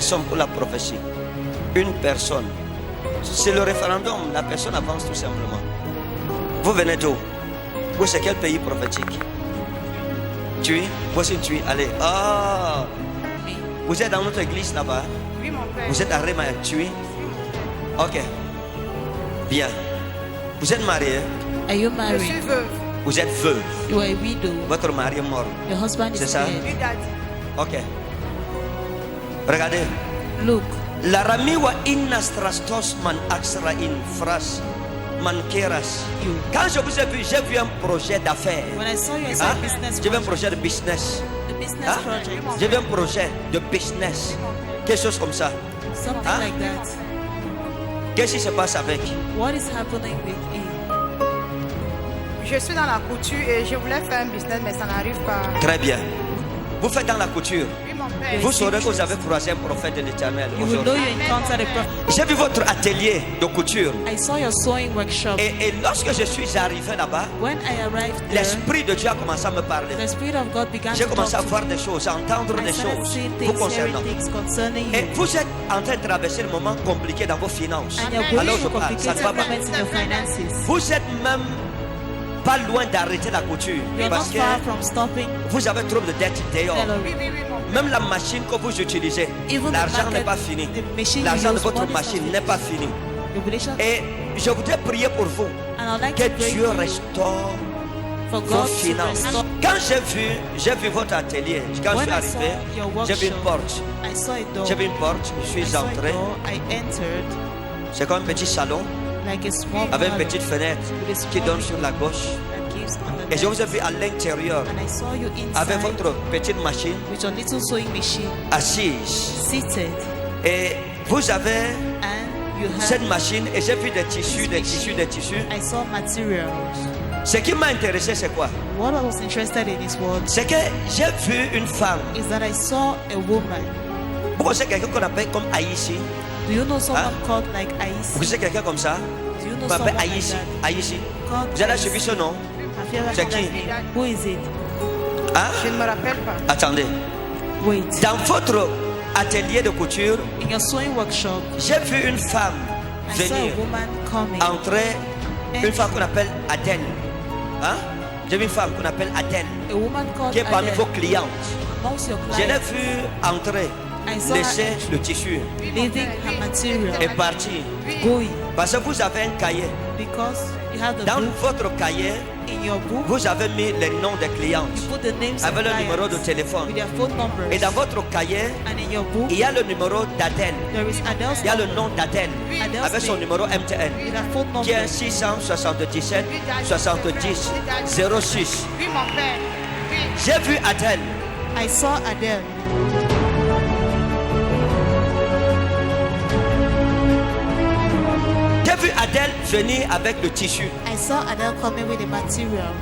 personne pour la prophétie. Une personne. C'est le référendum. La personne avance tout simplement. Vous venez d'où? Vous, c'est quel pays prophétique? Tui? Voici une Tui. Allez. Ah! Vous êtes dans notre église là-bas? Oui, mon père. Vous êtes à Réma, Tui? Ok. Bien. Vous êtes marié? Are you Je married? suis veuve. Vous êtes veuve. You are a widow. Votre mari est mort. Your husband C'est is ça? dead. Oui, daddy. Ok. Regardez. Look, La ramiwa inna strastos man axra in fras man keras. you. Quand je vous ai vu un projet d'affaires. When I saw you, I Hein? saw a business J'ai vu un project. projet de business. A business Hein? project. J'ai vu un projet de business. Quelque chose comme ça. Something Hein? like that. Qu'est-ce qui se passe avec? What is happening with him? Je suis dans la couture et je voulais faire un business, mais ça n'arrive pas. Très bien. Vous faites dans la couture. Oui, mon père. Vous saurez que vous avez croisé un prophète de l'Éternel You will know aujourd'hui. you encountered a prophet. J'ai vu votre atelier de couture. I saw your sewing workshop. Et lorsque je suis arrivé là-bas, When I arrived there, l'Esprit de Dieu a commencé à me parler. the Spirit of God began J'ai to commencé à talk to voir me. des choses, à entendre I des started choses seeing vous things, concernant. hearing things concerning Et you. vous êtes en train de traverser le moment compliqué dans vos finances. And you're Alors, going je through parle, ça ne complicated va pas. moments in your finances. Vous êtes même pas loin d'arrêter la couture. You're not Parce que far from stopping vous avez trop de dettes dehors. Oui, salary. oui, oui, mon père. Même la machine que vous utilisez, Even the l'argent market, n'est pas fini. the machine L'argent you de use, votre money is not machine finished. n'est pas fini. Your relationship. Et je voudrais prier pour vous. And I'd like Que to pray Dieu for you restaure for vos God to finances. restore. Quand j'ai vu votre atelier, quand je When suis I saw arrivé, your j'ai vu une workshop, porte. I saw a door. J'ai vu une porte, je I suis saw a entré. door. I entered C'est comme un petit salon like a small avec une parlor petite fenêtre with a qui small donne sur la gauche. that gives on the Et je vous ai left. vu à l'intérieur And I saw you avec inside votre petite machine with your little sewing machine assise. seated, Et vous avez and you cette have. machine et j'ai vu des tissus, des tissus, des tissus. I saw materials. Ce qui m'a intéressé, c'est quoi? What I was interested in this world C'est que j'ai vu une femme. is that I saw a woman. Vous connaissez quelqu'un qu'on appelle comme Aïssi? Do you know someone Hein? called like Vous Aïs? connaissez quelqu'un comme ça? Do you know On appelle someone like Aïssi. that? Aïssi. Called Vous avez Aïs. suivi ce nom? Have you ever C'est heard that qui? name? Who is it? Hein? Je ne me rappelle pas. Attendez. Wait. Dans votre atelier de couture, In your sewing workshop, j'ai vu une femme I saw venir a woman coming. entrer, une femme qu'on appelle Adèle. Hein? J'ai vu une femme qu'on appelle Adèle, A woman called qui est parmi Adele. vos clientes. Amongst your Je l'ai clients, vu entrer, I saw laisser her le tissu leaving her material, et partir. going, Parce que vous avez un cahier. because you have the Dans book. votre cahier, In your book, vous avez mis les noms des clientes you put the names of avec le numéro de clients téléphone. with their phone numbers. Et dans votre cahier, And in your book, il y a le numéro d'Adèle. there is Adele's Il y a le number, nom d'Adèle Adele's avec son name, numéro MTN with her phone qui est number. 677 70 06. Oui, mon père. Oui. J'ai vu Adèle. I saw Adele. J'ai vu Adèle venir avec le tissu. I saw Adele coming with the material.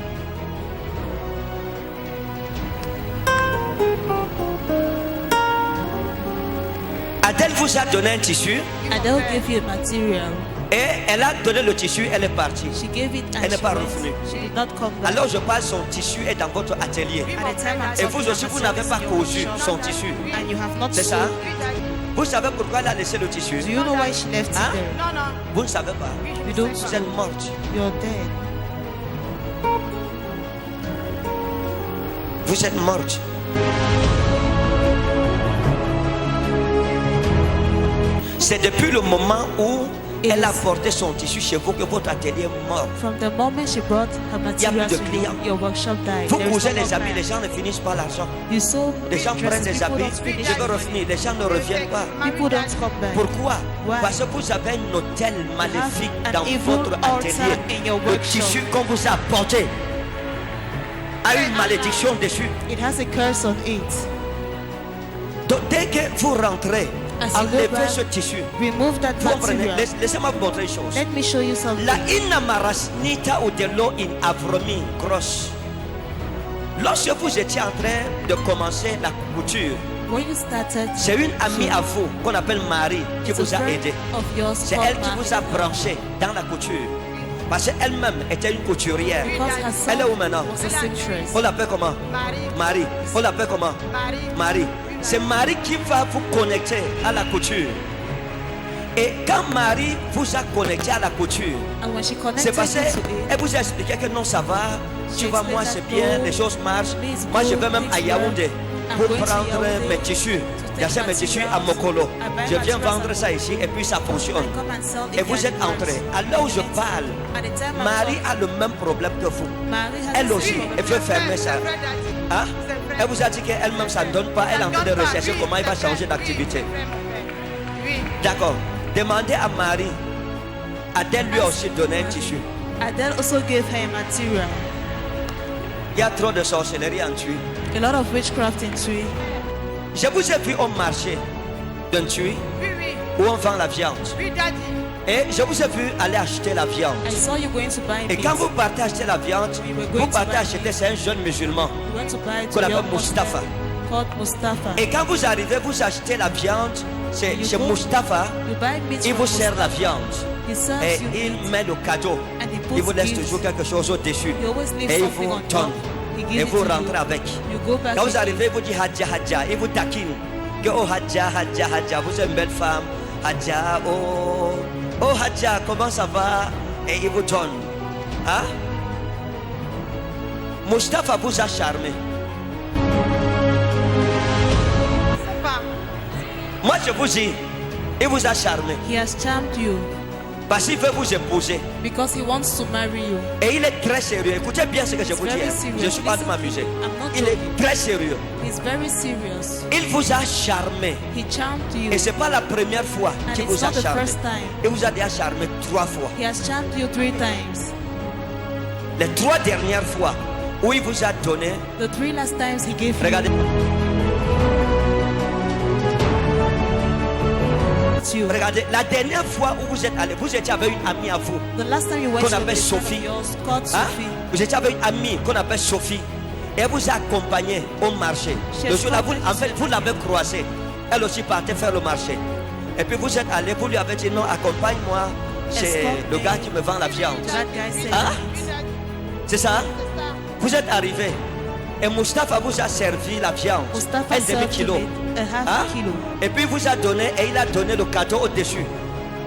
Adèle vous a donné un tissu Adele gave you a material. et elle a donné le tissu, elle est partie. She gave it and Elle n'est she pas went. revenue. She did not come back. Alors je parle, son tissu est dans votre atelier. At the time I'm Et talking, vous aussi, her vous material n'avez is pas in your cousu workshop, son tissu. and you have not C'est ça? sewn. Vous savez pourquoi elle a laissé le tissu? Do you know why she left Hein? it there? Non, non. Vous ne savez pas. Oui, je You ne don't sais Vous pas. êtes morte. You're dead. Vous êtes morte. C'est depuis le moment où It elle a is- porté son tissu chez vous que votre atelier est mort. From the moment she brought her materials de to clients. your workshop died. Vous There is cousez no les more habits, les clients. gens ne finissent pas l'argent. You sew Les gens prennent dresses, des people habits, don't finish je veux it. revenir, les gens ne reviennent pas. People don't come back. Pourquoi? Why? Parce que vous avez un hôtel maléfique an dans evil votre altar atelier. in your Le workshop. tissu qu'on vous a apporté a une malédiction dessus. It has a curse on it. Donc dès que vous rentrez, As you go enlevez back, ce tissu. remove that Vous comprenez? material. Laissez-moi vous montrer une chose. Let me show you something. La inamaras nita udelo in avromi grosse. Lorsque vous étiez en train de commencer la couture, When you started, c'est une amie à vous qu'on appelle Marie qui it's a vous a friend aidé. of yours C'est called elle qui Marie, vous a branché dans la couture. Parce qu'elle-même était une couturière. because her Elle est son où maintenant? was a seamstress. On l'appelle comment? Marie. Marie. On l'appelle comment? Marie. Marie. c'est Marie qui va vous connecter à la couture. Et quand Marie vous a connecté à la couture, And when she c'est connected parce you to it, qu'elle vous a expliqué que non, ça va, tu She vois, moi c'est explained bien, that, les choses marchent. please Moi, je go, vais même à things Yaoundé work. pour I'm going to prendre Yaoundé mes tissus. to J'achète take mes tissus à materials. Mokolo. I buy Je viens materials vendre at ça ici et puis ça fonctionne. I come and sell Et it vous here êtes at entrés. once. À l'heure où je Yes. parle, At the time I'm Marie talking, a le même problème que vous. Marie has Elle the aussi, same elle problem. veut fermer ça. Hein? Elle vous a dit qu'elle-même, ça ne donne pas. Elle est en train de rechercher comment elle va changer d'activité. Oui. D'accord. Demandez à Marie. A-t-elle lui aussi donné un tissu? Adele also gave her a material. Il y a trop de sorcellerie en Tui. A lot of witchcraft in Tui. Je vous ai vu au marché d'un Tui Oui, oui. où on vend la viande. Oui, daddy. Et je vous ai vu aller acheter la viande. I saw you going to buy Et meat. quand vous partez acheter la viande, vous partez acheter, c'est un jeune musulman. You went to buy it qu'on to appelle your Mustafa. husband called Mustafa. Et quand vous arrivez, vous achetez la viande, c'est You chez go- Mustafa, You buy meat il from vous sert la Mustafa. viande. He serves Et you il meat met le cadeau. and he Il vous puts laisse gifts. toujours quelque chose au-dessus. He always leaves Et il something vous on donne. top. He Et gives it vous to rentrez you. avec. You go back Quand vous with arrivez, vous dites Hadja, Hadja. Il vous taquine. Que oh Hadja, Hadja, Hadja. Vous êtes une belle femme. Hadja, oh. Oh Hadja, comment ça va? Et il vous donne. Hein? Mustafa vous a charmé. C'est pas. Moi, je vous dis, il vous a charmé. He has charmed you Parce qu'il veut vous épouser. because he wants to marry you. Et il est très sérieux. Écoutez bien ce que je vous dis. very hein. serious. Je ne suis pas de m'amuser. I'm not Il est joking. très sérieux. He's very serious. Il vous a charmé. He charmed you. Et ce n'est pas la première fois And qu'il it's vous a not the charmé. first time. Il vous a déjà charmé 3 fois. He has charmed you 3 times. Les 3 dernières fois où il vous a donné. The 3 last times he gave Regardez. you. Regardez, la dernière fois où vous êtes allé, vous étiez avec une amie à vous. The last time you went Qu'on to appelle a friend Sophie. of yours called Hein? Sophie. Vous étiez avec une amie qu'on appelle Sophie. Et elle vous a accompagné au marché. She Le jour là, vous, accompanied en fait, vous l'avez croisée. Elle aussi partait faire le marché. Et puis vous êtes allé, vous lui avez dit non, accompagne-moi chez Escort le me. gars qui me vend la viande. That guy said Hein? it. C'est ça? Vous êtes arrivé. Et Mustafa vous a servi la viande. Mustafa un served demi-kilo. you a half Hein? kilo. Et puis il vous a donné, et il a donné le cadeau au-dessus.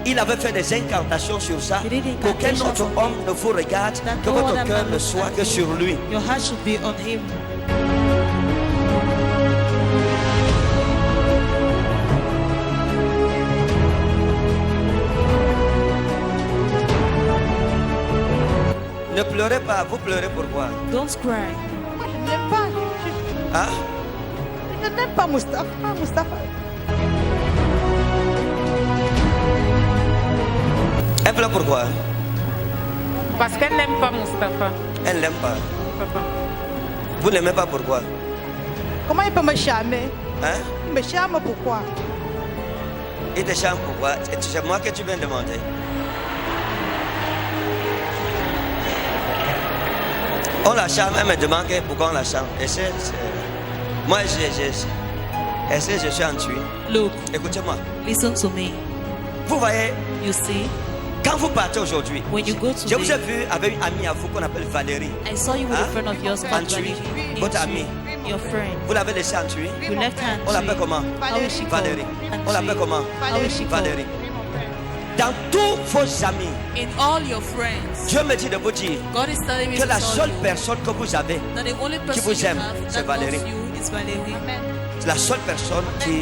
Il avait fait des incantations sur ça. He did Qu'aucun incantations autre on homme him. ne vous regarde, That que no votre other cœur man ne look soit at que you. sur lui. Your heart should be on him. Ne pleurez pas, vous pleurez pourquoi? Don't cry. Moi, je n'aime pas. Hein? Je n'aime pas Mustafa. Mustafa. Elle pleure pourquoi? Parce qu'elle n'aime pas Mustapha. Elle n'aime pas. Papa. Vous n'aimez pas pourquoi? Comment il peut me charmer? Hein? Il me charme pourquoi? Il te charme pourquoi? C'est moi que tu viens demander. On la charme, elle me demande pourquoi on la charme. Et moi, est-ce que je suis en tué? Look, Écoutez-moi. listen to me. Vous voyez, You see, quand vous partez aujourd'hui, when you go je vous ai today, vu avec une amie à vous qu'on appelle Valérie. I saw you with Hein? a friend of yours En called tué. Valerie. Votre amie. Your friend. Vous l'avez laissé en tué. You left hand. On l'appelle tree. comment? How is she called? Valérie. And On l'appelle tree. comment? How is she called? Valérie. Dans tous vos amis, In all your friends, Dieu me dit de vous dire God is telling me que to la tell seule you personne que vous avez, that the only person vous you aime, have c'est that loves Valérie. you is Valerie. c'est la seule personne qui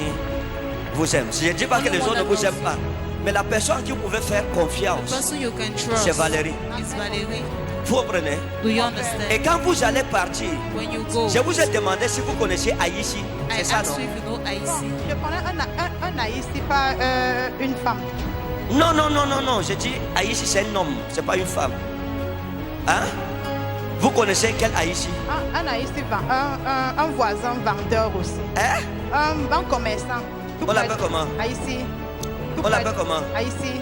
vous aime. Je ne dis pas que les autres ne vous aiment pas, mais la personne qui vous pouvez faire The confiance, person you can trust c'est Valérie. is Valerie. Vous comprenez? Do you understand? Et quand vous allez partir, When you go, je vous ai demandé si vous connaissez Aïssi. I C'est ça, asked non? you if you know Aïssi. Je connais un haïtien, pas une femme. Non, non, non, non, non. Je dis Aïssi, c'est un homme, c'est pas une femme. Hein? Vous connaissez quel Aïssi? Un haïtien, un voisin vendeur aussi. Hein? Un commerçant. On l'appelle comment? Haïti. On l'appelle comment? Haïti.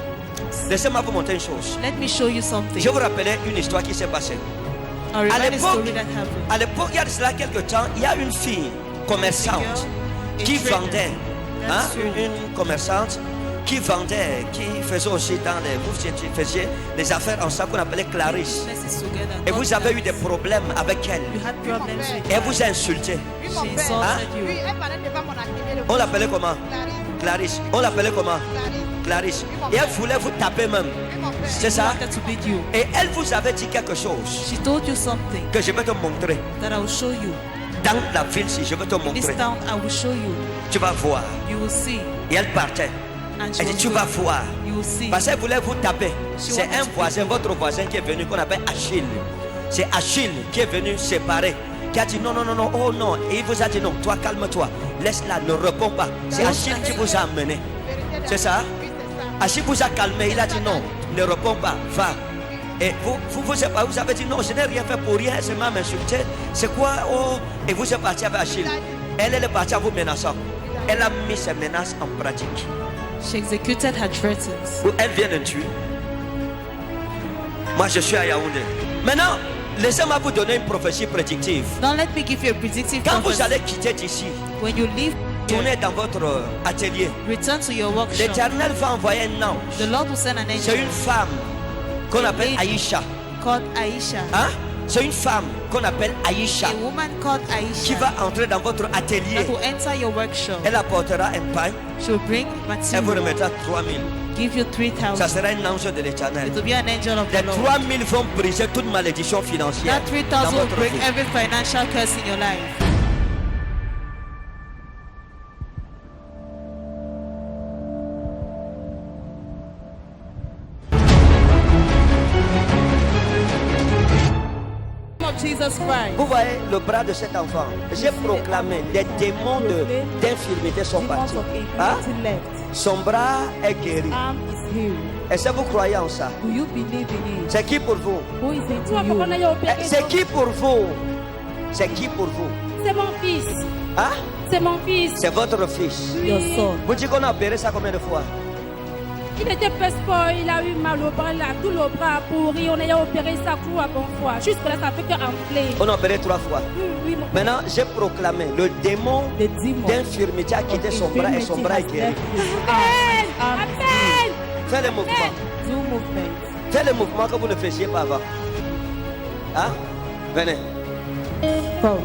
Laissez-moi vous montrer une chose. Let me show you something. Je vais vous rappeler une histoire qui s'est passée. I'll À remind a l'époque, story that happened. à l'époque, il y a de cela quelques temps, il y a une fille commerçante A qui trader vendait, hein, that sold. une commerçante qui vendait, qui faisait aussi dans les... Vous faisiez des affaires ensemble qu'on appelait Clarisse. Businesses together. Et vous avez eu des problèmes avec elle. You had problems with Et elle vous a insulté. Oui, She mon père. insulted Oui, you. elle parlait devant mon atelier. On l'appelait comment? Clarisse. On l'appelait comment? Clarisse. Et elle voulait vous taper même. Oui, mon père. C'est She ça? wanted to beat you. Et elle vous avait dit quelque chose She told you something que je vais te montrer. that I will show you. Dans la ville, si je vais te In this montrer, town, I will show you. tu vas voir. You will see. Et elle partait. And she Elle dit, was tu vas going. voir. You will see. Parce qu'elle voulait vous taper. C'est wanted un to voisin, votre voisin qui est venu, qu'on appelle Achille. C'est Achille qui est venu séparer. Qui a dit non, non, non, non, oh non. Et il vous a dit non, toi calme-toi. Laisse-la, ne réponds pas. C'est Achille qui vous a amené. C'est ça? Oui, c'est ça. Achille vous a calmé. Il a dit non, ne réponds pas, va. Et vous avez dit non, je n'ai rien fait pour rien. Elle m'a insulté. C'est quoi? Oh. Et vous êtes parti avec Achille. Elle est partie en vous menaçant. Elle a mis ses menaces en pratique. She executed her threats. Elle vient de tuer. Moi, je suis à Yaoundé. Maintenant, laissez-moi vous donner une prophétie prédictive. Now let me give you a predictive Quand vous prophecy. allez quitter d'ici, When you leave, tournez dans votre atelier. return to your workshop. L'Éternel va envoyer un ange. The Lord will send an C'est angel une femme qu'on appelle Aïcha. called Aisha. Hein? C'est une femme qu'on appelle Aïcha A woman called Aisha qui va entrer dans votre atelier. that will enter your workshop. Elle apportera un pain. She will bring Elle vous material, remettra 3000. give you 3,000. Ça sera un ange de l'Éternel. It will be an angel of Les the Lord. 3000 vont briser toute malédiction financière That dans 3,000 will votre break vie. every financial curse in your life. Of Jesus Christ. Vous voyez le bras de cet enfant. J'ai proclamé, les démons d'infirmité sont partis. Hein? Son bras est guéri. Arm is healed. Est-ce que vous croyez en ça? Do you believe in it? C'est qui pour vous? Who is it to you? C'est qui pour vous? C'est qui pour vous? C'est mon fils. Hein? C'est mon fils. C'est votre fils. Your son. Vous dites qu'on a opéré ça combien de fois? Il était très sport, il a eu mal au bras, il a tout le bras pourri. On a opéré ça 3 bonnes fois. Jusque là, ça fait que enfler. On a opéré 3 fois. Oui, mon Maintenant, j'ai proclamé, le démon The demon d'infirmité a quitté son bras et son bras est guéri. Arm is healed. Fais le mouvement. Do movement. Fais le mouvement que vous ne faisiez pas avant. Hein? Venez. Come.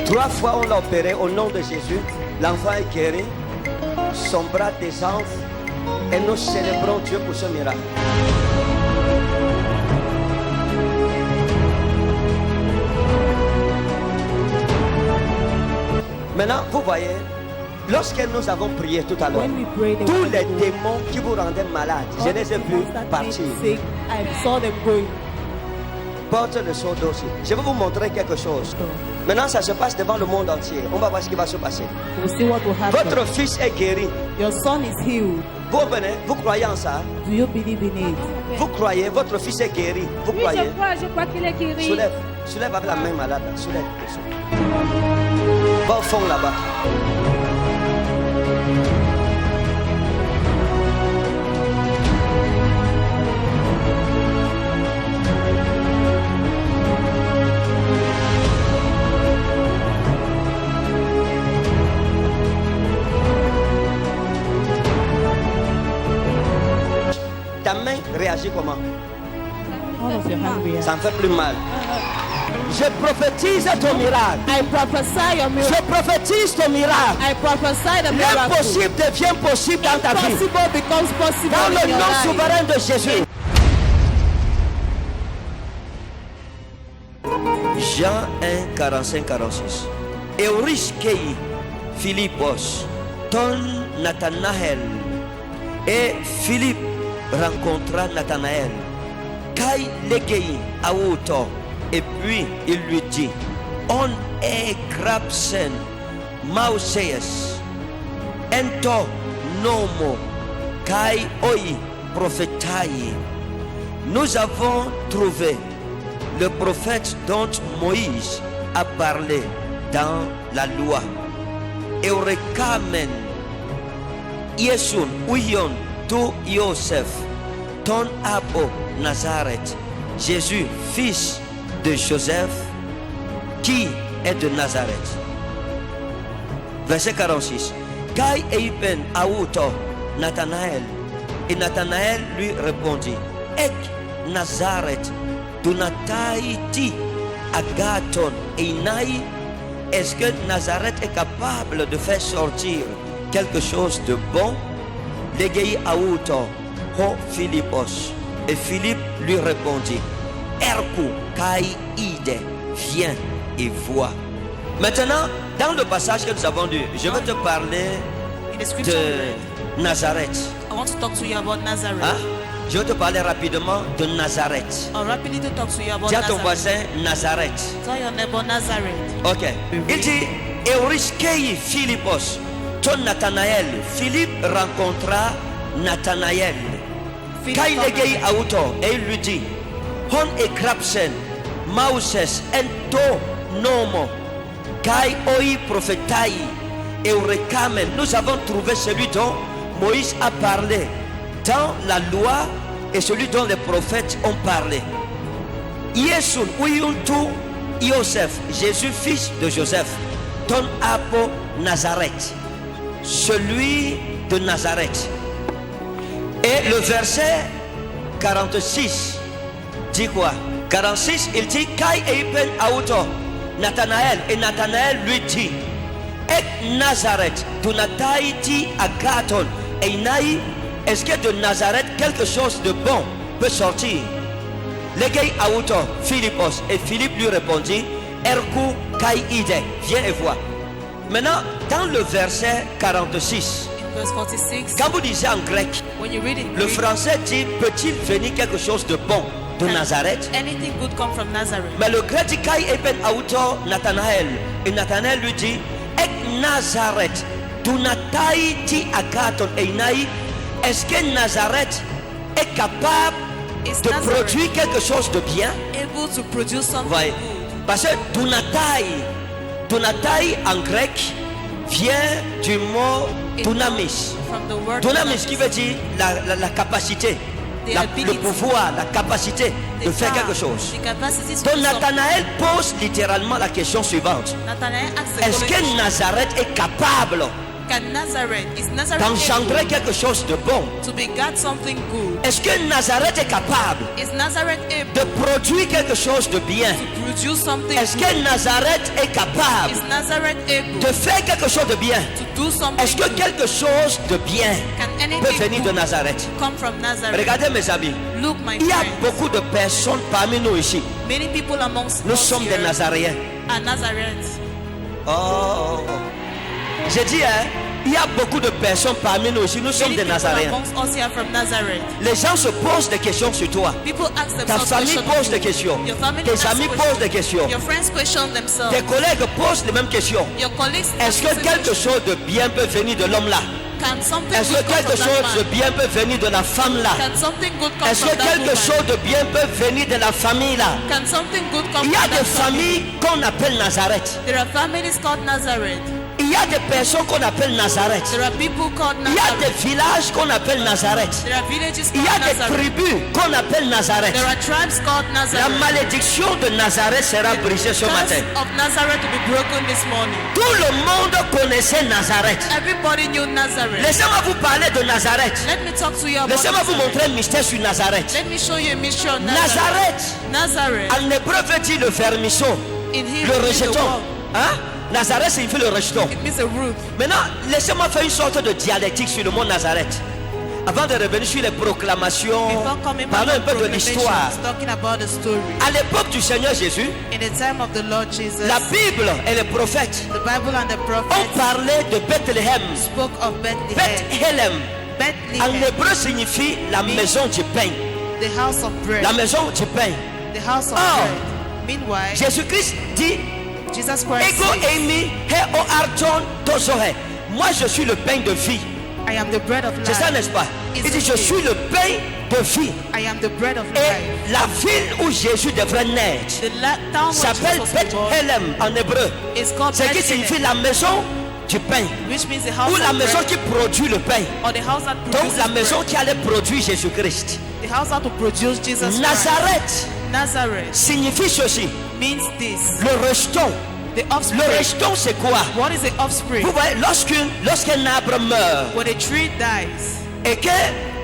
3 fois, on l'a opéré au nom de Jésus. L'enfant est guéri. Son bras désenfle. Et nous célébrons Dieu pour ce miracle. Maintenant, vous voyez, lorsque nous avons prié tout à l'heure, When we prayed, tous les démons qui vous rendaient malades, je les ai vus partir. Sick. I saw them going. Porte le seau d'eau aussi. Je vais vous montrer quelque chose. Maintenant, ça se passe devant le monde entier. On va voir ce qui va se passer. We'll see what will happen. Votre fils est guéri. Your son is healed. Vous venez, vous croyez en ça? Do you believe in it? Vous croyez, votre fils est guéri. Vous Oui, croyez? je crois qu'il est guéri. Soulève, soulève avec la main malade. Soulève. Va au fond là-bas. Ta main réagit comment? All of your hand react. Ça me fait plus mal. Je prophétise ton miracle. I prophesy your miracle. Je prophétise ton miracle. I prophesy the miracle. L'impossible devient possible dans ta vie. Impossible becomes possible Dans in le your nom life. souverain de Jésus. Jean 1, 45, 46. Euris Kei, Philippos, ton Nathanaël. Et Philippe rencontra Nathanaël. Kai legei auto. Et puis il lui dit, on est grabsen, mausees, ento nomo, kai oi prophétaï. Nous avons trouvé le prophète dont Moïse a parlé dans la loi. Eurekamen, Yesun, Uyon, tu Yosef, ton abo Nazareth, Jésus, fils de Joseph, qui est de Nazareth. Verset 46. Kai eipen auto Nathanaël Et Nathanaël lui répondit, Ek Nazareth, Donataïti, Agathon, Einai. Est-ce que Nazareth est capable de faire sortir quelque chose de bon? Legei auto, ho Philippos. Et Philippe lui répondit, Erku kai ide, viens et vois. Maintenant, dans le passage que nous avons lu, je vais te parler In the scripture, de Nazareth. I want to talk to you about Nazareth. Hein? Je vais te parler rapidement de Nazareth. I'll rapidly to talk to you about Dis à ton Nazareth. voisin Nazareth. Tell your neighbor Nazareth. Ok. Il dit, Euriskei Philippos, ton Nathanaël. Philippe rencontra Nathanaël. Kai legei auto, et il lui dit, Hon e krapsen, Mauses en to nomo, Kai oi prophetai, Eurekamen. Nous avons trouvé celui dont Moïse a parlé dans la loi et celui dont les prophètes ont parlé. Yesun uyuntu Yosef, Jésus fils de Joseph, ton apo Nazareth, celui de Nazareth. Et le verset 46 dit quoi? 46, il dit Kai eipen auto Nathanaël, et Nathanaël lui dit, Ek Nazareth, Donataïti Agathon, Einai. Est-ce que de Nazareth quelque chose de bon peut sortir? Legei auto Philippos, et Philippe lui répondit, Erku kai ide, viens et vois. Maintenant, dans le verset 46, In verse 46, quand vous lisez en grec, when you read it, le français dit, peut-il venir quelque chose de bon de Nazareth? anything good come from Nazareth. Mais le grec dit, kai epen auto Nathanaël, et Nathanaël lui dit, Ek Nazareth, Donataïti Agathon Einai. Est-ce que Nazareth est capable Is de Nazareth produire quelque chose de bien? able to produce something Ouais. good? Parce que Donatai en grec vient du mot It dunamis. comes from the word Dunamis qui veut dire la capacité, The le ability. pouvoir, la capacité de The faire power, quelque chose. the capacity to Donc do something. Nathanaël pose littéralement la question suivante. Nathanael asked the Est-ce que question, Nazareth est capable can Nazareth, is Nazareth d'engendrer able quelque chose de bon? to beget something good? Est-ce que Nazareth est capable Is Nazareth able de produire quelque chose de bien? to produce something Est-ce good? que Nazareth est capable Is Nazareth able de faire quelque chose de bien? to do something Est-ce que good? quelque chose de bien Can peut anything venir de good Nazareth? come from Nazareth? Regardez mes amis, Look, my il y a friends, beaucoup de personnes parmi nous ici. many people amongst Nous us sommes des here Nazaréens. are Nazareth. Oh, j'ai dit, hein, il y a beaucoup de personnes parmi nous ici. Nous sommes Many des people Nazaréens. amongst us here from Nazareth. Les gens se posent des questions sur toi. People ask Ta themselves famille questions. pose des questions. Your family Tes asks amis questions. posent des questions. Your friends question themselves. Tes collègues posent les mêmes questions. Your colleagues Est-ce ask que the quelque question, chose de bien peut venir de l'homme là? can something Est-ce good que come quelque from that chose de man? bien peut venir de la femme là? Can something good come Est-ce from que that quelque woman? chose de bien peut venir de la famille là? Can something good come Il y a from des that family? familles qu'on appelle Nazareth. There are families called Nazareth. Il y a des personnes qu'on appelle Nazareth. There are people called Il y a des Nazareth. villages qu'on appelle Nazareth. There are villages Il y a called des Nazareth. tribus qu'on appelle Nazareth. There are tribes called La Nazareth. malédiction de Nazareth sera brisée ce The matin. curse of Nazareth will be broken this morning. Tout le monde connaissait Nazareth. Everybody knew Nazareth. Laissez-moi vous parler de Nazareth. Let me talk to you about Laissez-moi vous Nazareth. montrer un mystère sur Nazareth. Let me show you a mystery on Nazareth. Nazareth, Nazareth. en hébreu veut dire le vermisseau, In le Hebrew, it means a rejeton. wall. Hein? Nazareth signifie le rejeton. It means a root. Maintenant, laissez-moi faire une sorte de dialectique sur le mot Nazareth. Avant de revenir sur les proclamations, Before coming back parlons un to peu de l'histoire. proclamations, talking about the story. À l'époque du Seigneur Jésus, In the time of the Lord Jesus, la Bible et les prophètes the Bible and the ont prophets parlé de Bethléem. spoke of Bethlehem. Bethléem, en Bethlehem, hébreu signifie la maison du pain. the house of bread. La maison du pain. The house of Oh. bread. Meanwhile, Jésus-Christ dit, Jesus Christ Ego says, emi he o arton dozohe. Moi je suis le pain de vie. I am the bread of C'est ça, life. n'est-ce pas? It's Il dit, je okay. suis le pain de vie. I am the bread of life. Et la ville où Jésus devrait naître The town where s'appelle Jesus was born Bethléem en hébreu. is called Ce qui signifie Bethlehem, la maison du pain. which means the house Ou la of maison bread, qui produit le pain. or the house that Donc produces la maison bread. qui allait produire Jésus-Christ. The house that will produce Jesus Christ. Nazareth Nazareth signifie ceci. means this. Le rejeton. The Le offspring. rejeton c'est quoi? What is the offspring? Vous voyez, lorsqu'un arbre meurt When a tree dies et que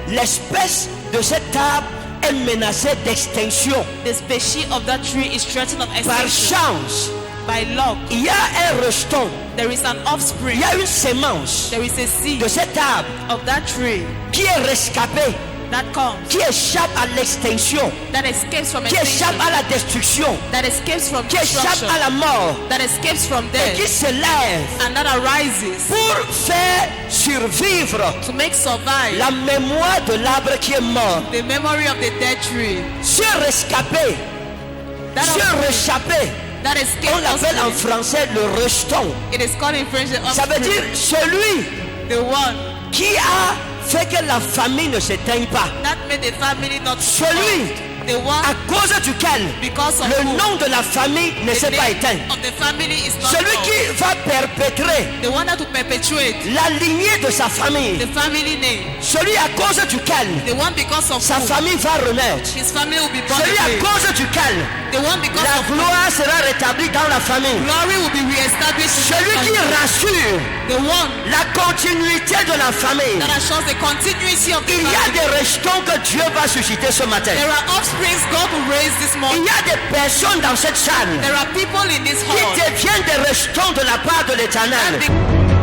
l'espèce de cette arbre est menacée d'extinction. The species of that tree is threatened of Par extinction. chance, By luck, il y a un rejeton, there is an offspring. il y a une sémence There is a seed de cet arbre of that tree qui est rescapée, that comes, qui échappe à l'extinction, that escapes from qui extinction, échappe à la destruction, that escapes from qui échappe destruction, à la mort that escapes from et qui death, se lève and that arises pour faire survivre to make survive la mémoire de l'arbre qui est mort. the memory of the dead tree. Ce rescapé, That ce offspring, réchappé, that on escaped l'appelle en offspring, français le rejeton. it is called in French the Ça veut offspring. dire celui The one qui a fait que la famille ne s'éteigne pas. that made the family not Celui strong. The one à cause duquel because of le whom nom de la famille ne the s'est pas name éteint. of the family is not Celui known. qui va perpétrer The one that will perpetuate la lignée de sa famille. the family name. Celui à cause duquel The one because of sa whom famille va renaître. his family will be born Celui à again. cause duquel The one because la of whom gloire sera rétablie dans la famille. glory will be reestablished in Celui the qui family. rassure The one la continuité de la famille. that assures the continuity of the Il y a family. des rejetons que Dieu va susciter ce matin. There are offsprings God will raise this Il morning. y a des personnes dans cette salle There are people in this qui hall deviennent des rejetons de la part de that l'Éternel. be-